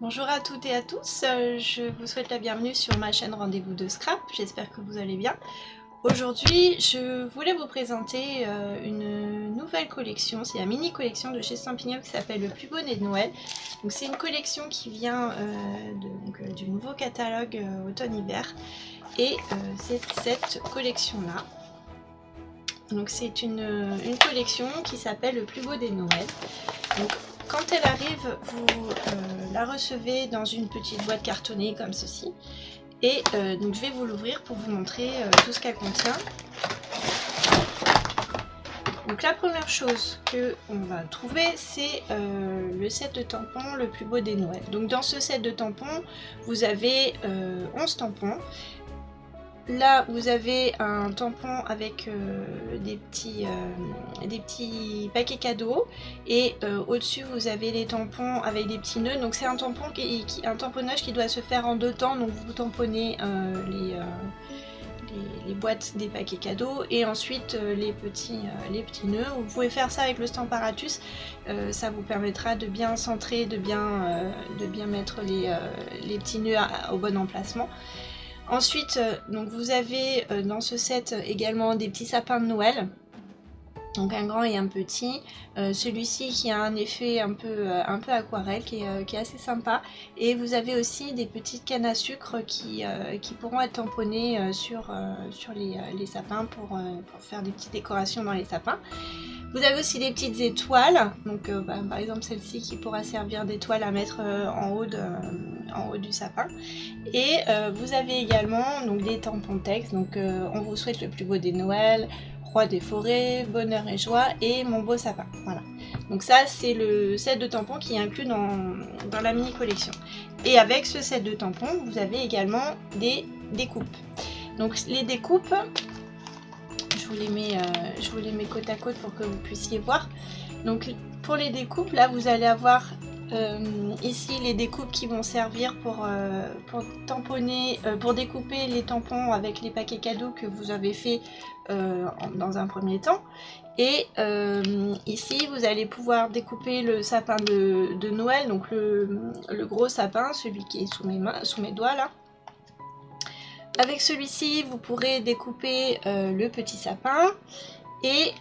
Bonjour à toutes et à tous, je vous souhaite la bienvenue sur ma chaîne Rendez-vous de Scrap, j'espère que vous allez bien. Aujourd'hui, je voulais vous présenter une nouvelle collection, c'est la mini collection de chez Sampignon qui s'appelle Le plus beau nez de Noël. Donc c'est une collection qui vient du nouveau catalogue automne-hiver et c'est cette collection-là. Donc c'est une collection qui s'appelle Le plus beau des Noëls. Donc, quand elle arrive, vous la recevez dans une petite boîte cartonnée comme ceci. Et donc je vais vous l'ouvrir pour vous montrer tout ce qu'elle contient. Donc la première chose qu'on va trouver, c'est le set de tampons Le plus beau des Noëls. Donc dans ce set de tampons, vous avez 11 tampons. Là, vous avez un tampon avec des petits paquets cadeaux et au-dessus, vous avez les tampons avec des petits nœuds. Donc c'est un tampon un tamponnage qui doit se faire en deux temps. Donc vous tamponnez les boîtes des paquets cadeaux et ensuite les petits nœuds. Vous pouvez faire ça avec le Stamparatus. Ça vous permettra de bien centrer, de bien mettre les petits nœuds au bon emplacement. Ensuite, donc vous avez dans ce set également des petits sapins de Noël, donc un grand et un petit. Celui-ci qui a un effet un peu aquarelle, qui est assez sympa. Et vous avez aussi des petites cannes à sucre qui pourront être tamponnées sur les sapins pour faire des petites décorations dans les sapins. Vous avez aussi des petites étoiles, donc par exemple celle-ci qui pourra servir d'étoile à mettre en haut du sapin. Et vous avez également donc, des tampons texte, donc on vous souhaite le plus beau des Noëls, roi des forêts, bonheur et joie et mon beau sapin. Voilà. Donc ça c'est le set de tampons qui est inclus dans la mini collection. Et avec ce set de tampons, vous avez également des découpes. Donc les découpes, je vous les mets côte à côte pour que vous puissiez voir. Donc pour les découpes, là vous allez avoir ici les découpes qui vont servir pour tamponner, pour découper les tampons avec les paquets cadeaux que vous avez fait dans un premier temps. Et ici vous allez pouvoir découper le sapin de Noël, donc le gros sapin, celui qui est sous mes doigts là. Avec celui-ci, vous pourrez découper le petit sapin. Et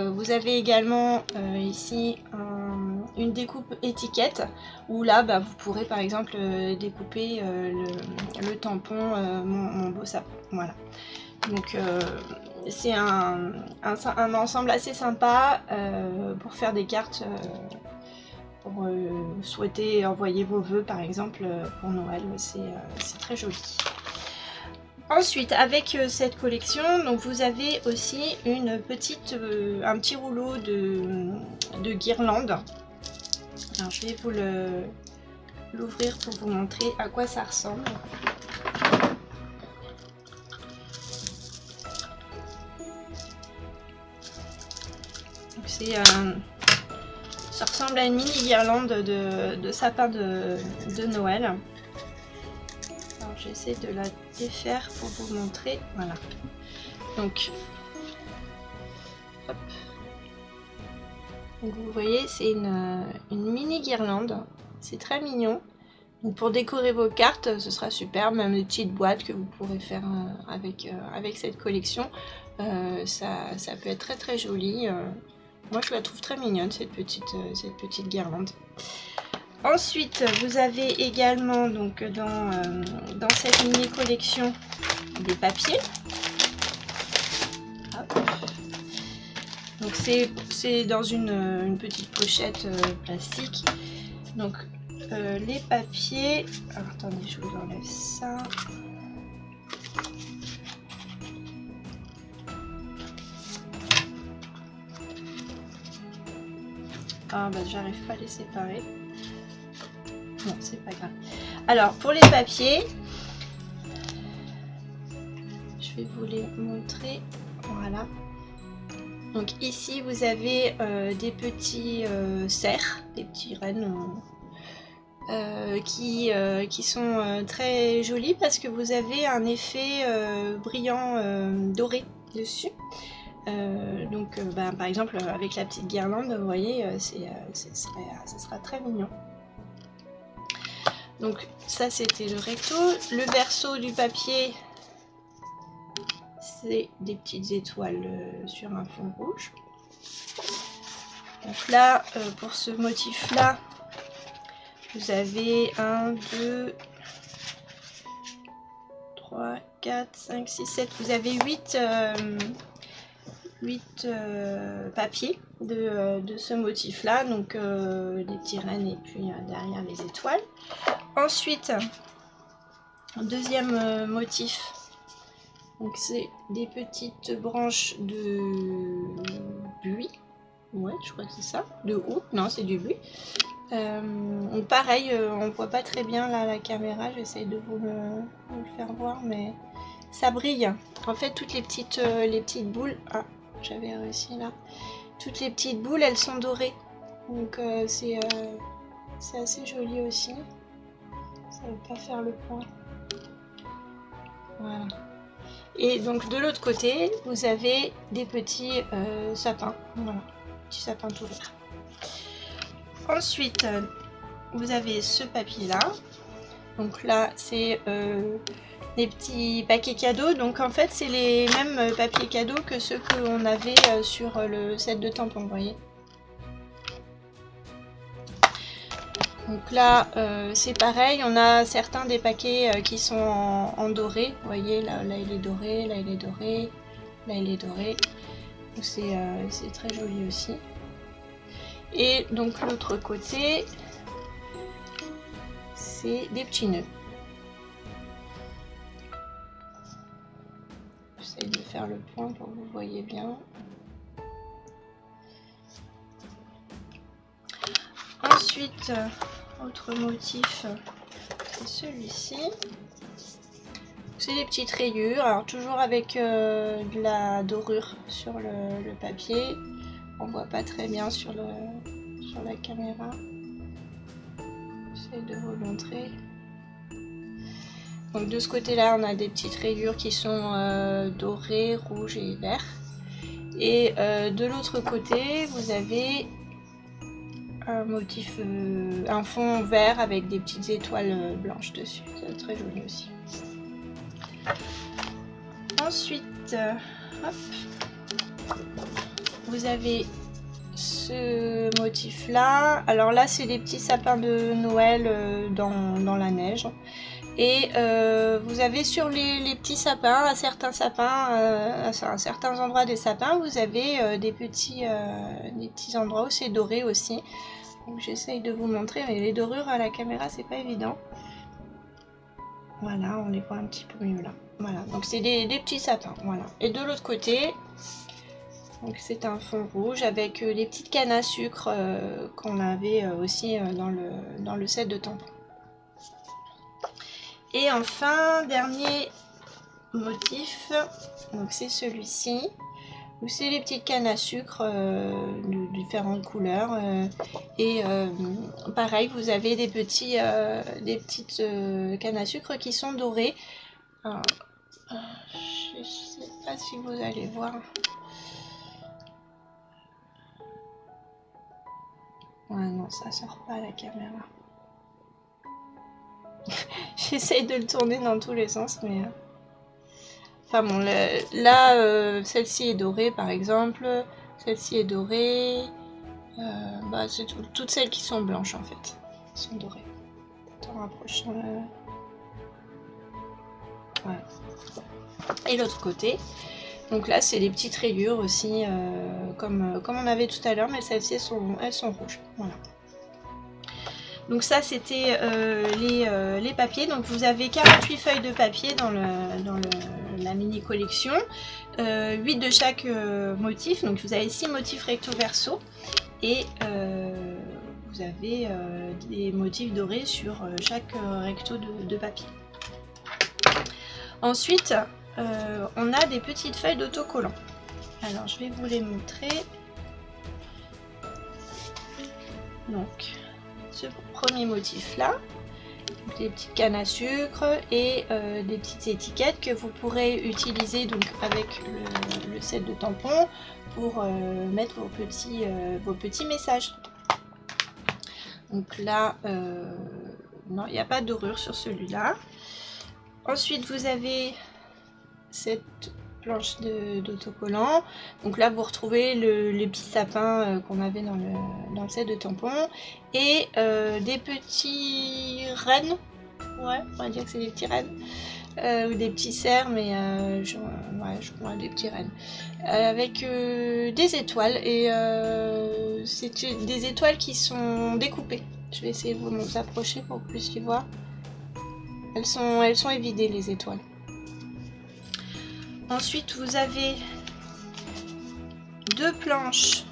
vous avez également ici une découpe étiquette où là vous pourrez par exemple découper le tampon mon beau sapin. Voilà. Donc c'est un ensemble assez sympa pour faire des cartes pour souhaiter envoyer vos vœux par exemple pour Noël. C'est très joli. Ensuite, avec cette collection, donc vous avez aussi un petit rouleau de guirlandes. Alors, je vais vous l'ouvrir pour vous montrer à quoi ça ressemble. Ça ressemble à une mini guirlande de sapin de Noël. J'essaie de la défaire pour vous montrer. Voilà. Donc, hop. Donc vous voyez, c'est une mini guirlande. C'est très mignon. Donc pour décorer vos cartes, ce sera super. Même des petites boîtes que vous pourrez faire avec cette collection. Ça peut être très très joli. Moi, je la trouve très mignonne, cette petite guirlande. Ensuite, vous avez également donc dans cette mini collection des papiers. Hop. Donc c'est dans une petite pochette plastique. Donc les papiers. Alors, attendez, je vous enlève ça. Ah bah j'arrive pas à les séparer. Non, c'est pas grave. Alors, pour les papiers, je vais vous les montrer. Voilà. Donc ici, vous avez des petits cerfs, des petits rennes qui sont très jolis parce que vous avez un effet brillant doré dessus. Par exemple, avec la petite guirlande, vous voyez, ça sera très mignon. Donc ça c'était le recto. Le verso du papier, c'est des petites étoiles sur un fond rouge. Donc là, pour ce motif là, vous avez 1, 2, 3, 4, 5, 6, 7. Vous avez 8 papiers de ce motif là. Donc des petits rennes et puis derrière les étoiles. Ensuite, deuxième motif. Donc c'est des petites branches de buis. Ouais, je crois que c'est ça. De houx. Non, c'est du buis. Pareil, on voit pas très bien là la caméra, j'essaye de vous le faire voir, mais ça brille. En fait, toutes les petites boules, ah, j'avais réussi là. Toutes les petites boules, elles sont dorées, donc c'est assez joli aussi. Ça va pas faire le point. Voilà. Et donc de l'autre côté, vous avez des petits sapins. Voilà, petits sapins tout verts. Ensuite, vous avez ce papier là. Donc là, c'est des petits paquets cadeaux. Donc en fait, c'est les mêmes papiers cadeaux que ceux qu'on avait sur le set de tampons, vous voyez. Donc là, c'est pareil. On a certains des paquets qui sont en doré. Vous voyez, là il est doré, là il est doré, là il est doré. Donc c'est très joli aussi. Et donc l'autre côté, c'est des petits nœuds. J'essaie de faire le point pour que vous voyez bien. Ensuite, autre motif, c'est celui-ci. C'est des petites rayures, alors toujours avec de la dorure sur le papier. On voit pas très bien sur la caméra. J'essaie de vous montrer. Donc de ce côté-là, on a des petites rayures qui sont dorées, rouges et verts. Et de l'autre côté, vous avez un motif, un fond vert avec des petites étoiles blanches dessus. C'est très joli aussi. Ensuite, hop, vous avez ce motif là. Alors là, c'est des petits sapins de Noël dans la neige. Et vous avez sur les petits sapins, à certains endroits des sapins, vous avez des petits endroits où c'est doré aussi. Donc j'essaye de vous montrer, mais les dorures à la caméra, c'est pas évident. Voilà, on les voit un petit peu mieux là. Voilà, donc c'est des petits sapins. Voilà. Et de l'autre côté, donc c'est un fond rouge avec les petites cannes à sucre qu'on avait aussi dans le set de tampons. Et enfin, dernier motif, donc c'est celui-ci, où c'est les petites cannes à sucre de différentes couleurs. Et pareil, vous avez des petites cannes à sucre qui sont dorées. Alors, je ne sais pas si vous allez voir. Ouais, non, ça sort pas à la caméra. J'essaye de le tourner dans tous les sens, mais... Enfin bon, là, celle-ci est dorée, par exemple. Celle-ci est dorée. Bah, c'est toutes celles qui sont blanches, en fait. Sont dorées. En rapprochant le... Voilà. Et l'autre côté. Donc là, c'est les petites rayures aussi, comme on avait tout à l'heure, mais celles-ci, elles sont rouges. Voilà. Donc ça, c'était les papiers. Donc vous avez 48 feuilles de papier dans la mini collection. 8 de chaque motif. Donc vous avez 6 motifs recto verso. Et vous avez des motifs dorés sur chaque recto de papier. Ensuite, on a des petites feuilles d'autocollants. Alors je vais vous les montrer. Donc... ce premier motif là, des petites cannes à sucre et des petites étiquettes que vous pourrez utiliser donc avec le set de tampons pour mettre vos petits messages. Donc là non, il n'y a pas de dorure sur celui-là. Ensuite, vous avez cette planche d'autocollant. Donc là, vous retrouvez les petits sapins qu'on avait dans le set de tampons. Et des petits rennes. Ouais, on va dire que c'est des petits rennes. Ou des petits cerfs, mais je vois des petits rennes. Avec des étoiles. Et c'est des étoiles qui sont découpées. Je vais essayer de vous approcher pour que vous puissiez voir. Elles sont évidées, les étoiles. Ensuite, vous avez deux planches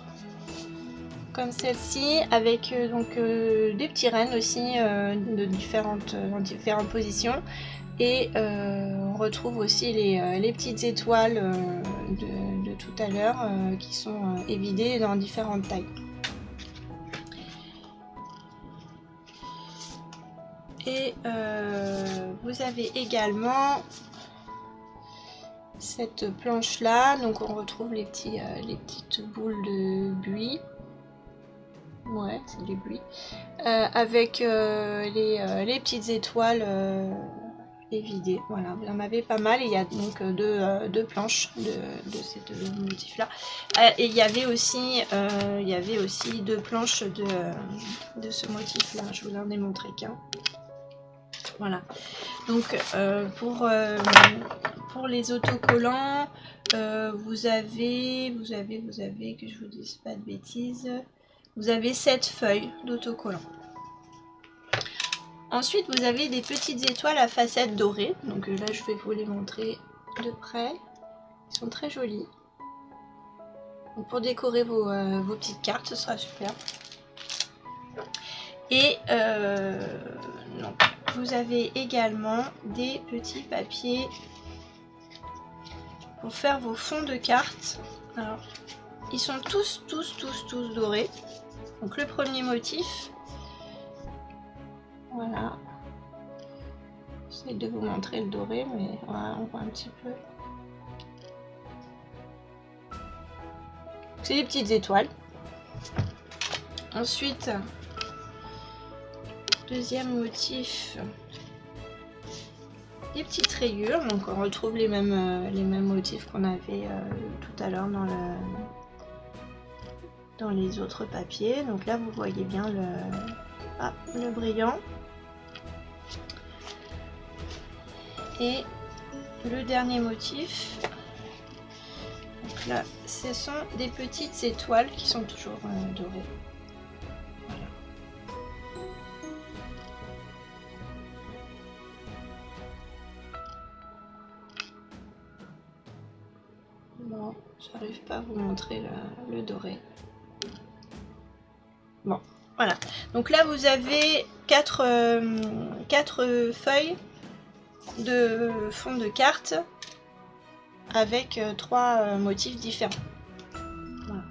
comme celle-ci avec des petits rennes aussi dans différentes positions. Et on retrouve aussi les petites étoiles de tout à l'heure qui sont évidées dans différentes tailles. Et vous avez également cette planche là, donc on retrouve les petites boules de buis. Ouais, c'est des buis. Avec les petites étoiles évidées. Voilà, vous en avez pas mal. Et il y a donc deux planches de ce motif là. Et il y avait aussi deux planches de ce motif là. Je vous en ai montré qu'un. Voilà. Donc pour les autocollants, vous avez, que je vous dise pas de bêtises, vous avez 7 feuilles d'autocollants. Ensuite, vous avez des petites étoiles à facettes dorées. Donc là, je vais vous les montrer de près. Ils sont très jolis. Donc, pour décorer vos petites cartes, ce sera super. Et donc, vous avez également des petits papiers pour faire vos fonds de cartes. Alors, ils sont tous dorés. Donc le premier motif, voilà. J'essaie de vous montrer le doré, mais voilà, on voit un petit peu. C'est des petites étoiles. Ensuite, deuxième motif, des petites rayures. Donc on retrouve les mêmes motifs qu'on avait tout à l'heure dans les autres papiers. Donc là, vous voyez bien le brillant. Et le dernier motif, donc là, ce sont des petites étoiles qui sont toujours dorées. Voilà. Bon, j'arrive pas à vous montrer le doré. Bon, voilà. Donc là, vous avez 4 feuilles de fond de carte avec 3 motifs différents. Voilà.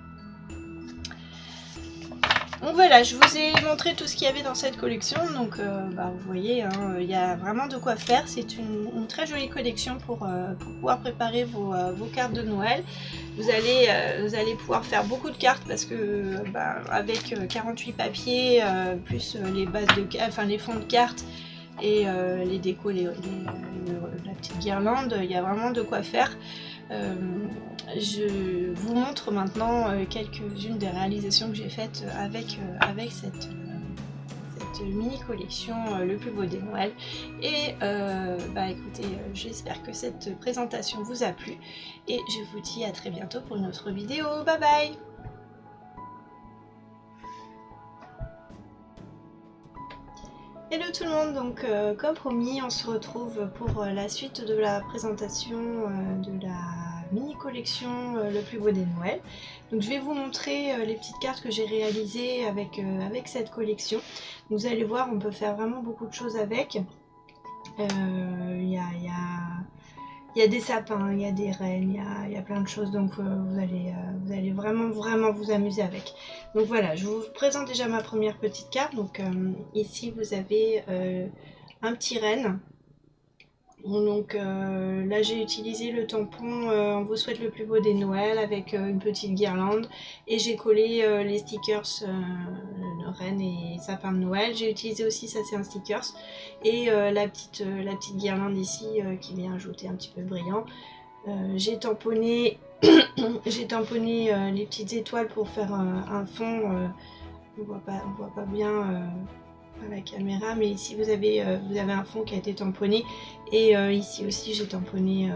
Donc voilà, je vous ai montré tout ce qu'il y avait dans cette collection. Donc vous voyez, hein, il y a vraiment de quoi faire. C'est une très jolie collection pour pouvoir préparer vos cartes de Noël. Vous allez pouvoir faire beaucoup de cartes parce que avec 48 papiers plus les bases les fonds de cartes et les décos, la petite guirlande, il y a vraiment de quoi faire. Je vous montre maintenant quelques-unes des réalisations que j'ai faites avec cette mini collection Le plus beau des Noëls. Et écoutez, j'espère que cette présentation vous a plu et je vous dis à très bientôt pour une autre vidéo. Bye bye! Hello tout le monde, donc comme promis, on se retrouve pour la suite de la présentation de la mini collection Le plus beau des Noëls. Donc je vais vous montrer les petites cartes que j'ai réalisées avec cette collection. Vous allez voir, on peut faire vraiment beaucoup de choses avec. Il y a des sapins, il y a des rennes, il y a plein de choses, donc vous allez vraiment vous amuser avec. Donc voilà, je vous présente déjà ma première petite carte. Donc ici vous avez un petit renne. Donc là j'ai utilisé le tampon On vous souhaite le plus beau des Noëls avec une petite guirlande et j'ai collé les stickers Reine et sapin de Noël. J'ai utilisé aussi, ça c'est un stickers, et la petite guirlande ici qui vient ajouter un petit peu de brillant. J'ai tamponné, j'ai tamponné les petites étoiles pour faire un fond. On voit pas bien à la caméra, mais ici vous avez un fond qui a été tamponné, et ici aussi j'ai tamponné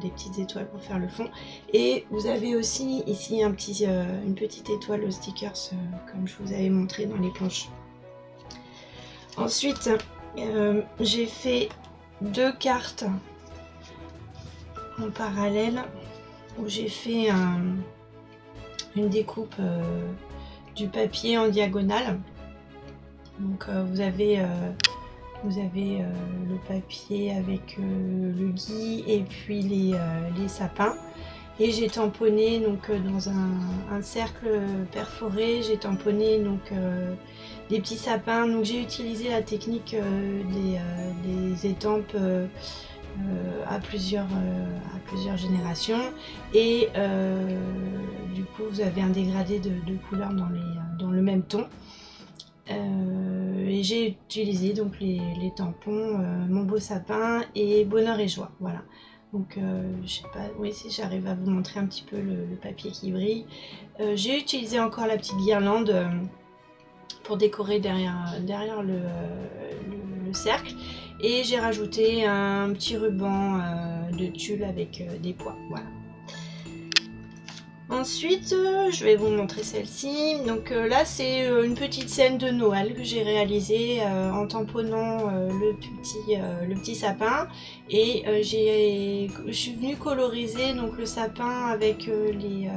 des petites étoiles pour faire le fond, et vous avez aussi ici une petite étoile au stickers comme je vous avais montré dans les planches. Ensuite j'ai fait 2 cartes en parallèle où j'ai fait une découpe du papier en diagonale. Donc vous avez le papier avec le gui et puis les sapins. Et j'ai tamponné donc dans un cercle perforé, j'ai tamponné donc des petits sapins. Donc j'ai utilisé la technique des étampes à plusieurs générations, et du coup vous avez un dégradé de couleurs dans le même ton. Et j'ai utilisé donc les tampons Mon Beau Sapin et Bonheur et Joie, voilà. Donc je sais pas, oui, si j'arrive à vous montrer un petit peu le papier qui brille. J'ai utilisé encore la petite guirlande pour décorer derrière le cercle, et j'ai rajouté un petit ruban de tulle avec des pois, voilà. Ensuite, je vais vous montrer celle-ci. Donc là, c'est une petite scène de Noël que j'ai réalisée en tamponnant le petit sapin. Et je suis venue coloriser donc, le sapin avec les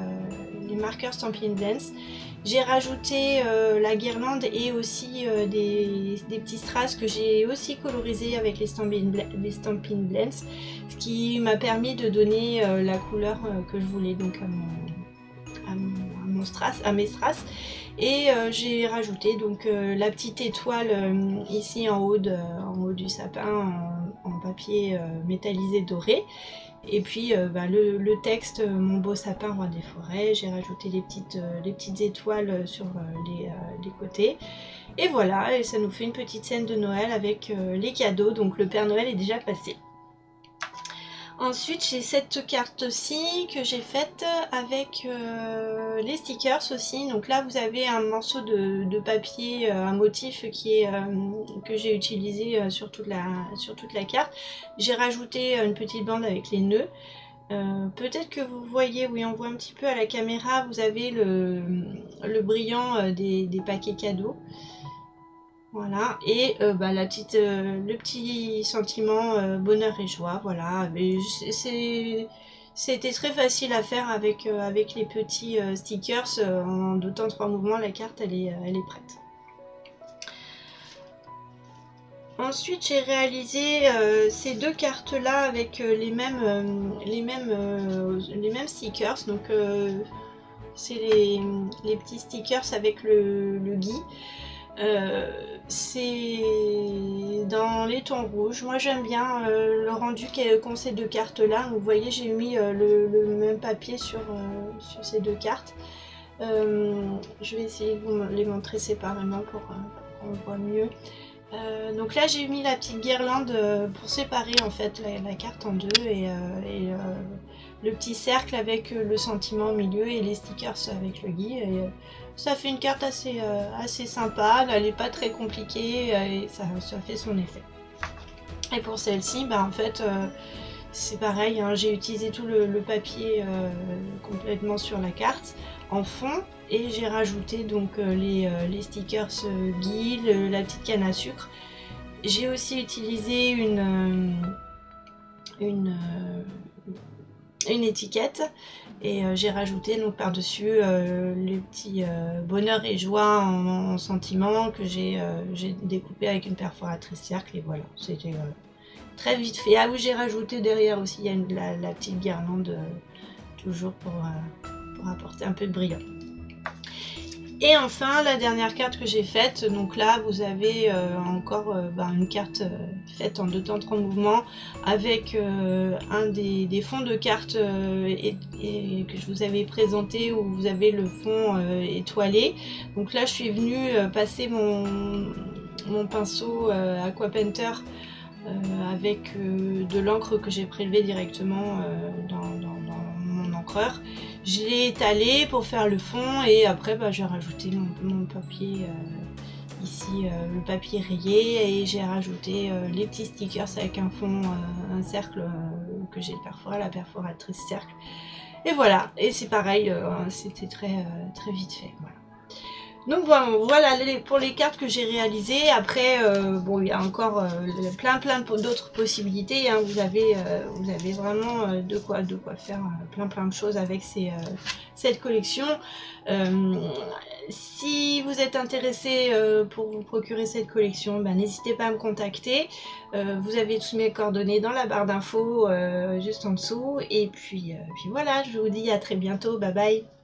marqueurs Stampin' Blends. J'ai rajouté la guirlande et aussi des petits strass que j'ai aussi colorisés avec les Stampin' Blends, ce qui m'a permis de donner la couleur que je voulais donc à mes strass. Et j'ai rajouté donc la petite étoile ici en haut du sapin en papier métallisé doré. Et puis le texte Mon beau sapin roi des forêts, j'ai rajouté les petites étoiles sur les côtés. Et voilà, et ça nous fait une petite scène de Noël avec les cadeaux. Donc le Père Noël est déjà passé. Ensuite, j'ai cette carte-ci que j'ai faite avec les stickers aussi. Donc là, vous avez un morceau de papier, un motif que j'ai utilisé sur toute la carte. J'ai rajouté une petite bande avec les nœuds. Peut-être que vous voyez, oui, on voit un petit peu à la caméra, vous avez le brillant des paquets cadeaux. Voilà, et le petit sentiment bonheur et joie, voilà. C'était très facile à faire avec les petits stickers. En 2 temps 3 mouvements, la carte elle est prête. Ensuite, j'ai réalisé ces 2 cartes là avec les mêmes stickers. Donc c'est les petits stickers avec le gui. C'est dans les tons rouges. Moi j'aime bien le rendu qu'ont ces 2 cartes là. Vous voyez, j'ai mis le même papier sur ces 2 cartes. Je vais essayer de vous les montrer séparément pour qu'on voit mieux. Donc là j'ai mis la petite guirlande pour séparer en fait la carte en 2, et le petit cercle avec le sentiment au milieu et les stickers avec le gui, et ça fait une carte assez sympa. Elle n'est pas très compliquée et ça fait son effet. Et pour celle-ci, en fait c'est pareil, hein, j'ai utilisé tout le papier complètement sur la carte en fond, et j'ai rajouté donc les stickers gui, la petite canne à sucre. J'ai aussi utilisé une étiquette, et j'ai rajouté donc par-dessus les petits bonheur et joie en sentiment que j'ai découpé avec une perforatrice cercle, et voilà, c'était très vite fait. Ah oui, j'ai rajouté derrière aussi, il y a la petite guirlande toujours pour apporter un peu de brillant. Et enfin la dernière carte que j'ai faite, donc là vous avez encore une carte faite en 2 temps 30 mouvements avec un des fonds de cartes et que je vous avais présenté où vous avez le fond étoilé. Donc là je suis venue passer mon pinceau Aqua Painter avec de l'encre que j'ai prélevée directement dans mon encreur. Je l'ai étalé pour faire le fond et après j'ai rajouté mon papier ici, le papier rayé, et j'ai rajouté les petits stickers avec un fond, un cercle que j'ai perforé, la perforatrice cercle. Et voilà, et c'est pareil, c'était très vite fait. Voilà. Donc voilà pour les cartes que j'ai réalisées. Après, bon, il y a encore plein d'autres possibilités. Hein. Vous avez vraiment de quoi faire plein de choses avec cette collection. Si vous êtes intéressé pour vous procurer cette collection, n'hésitez pas à me contacter. Vous avez toutes mes coordonnées dans la barre d'infos juste en dessous. Et puis voilà, je vous dis à très bientôt. Bye bye.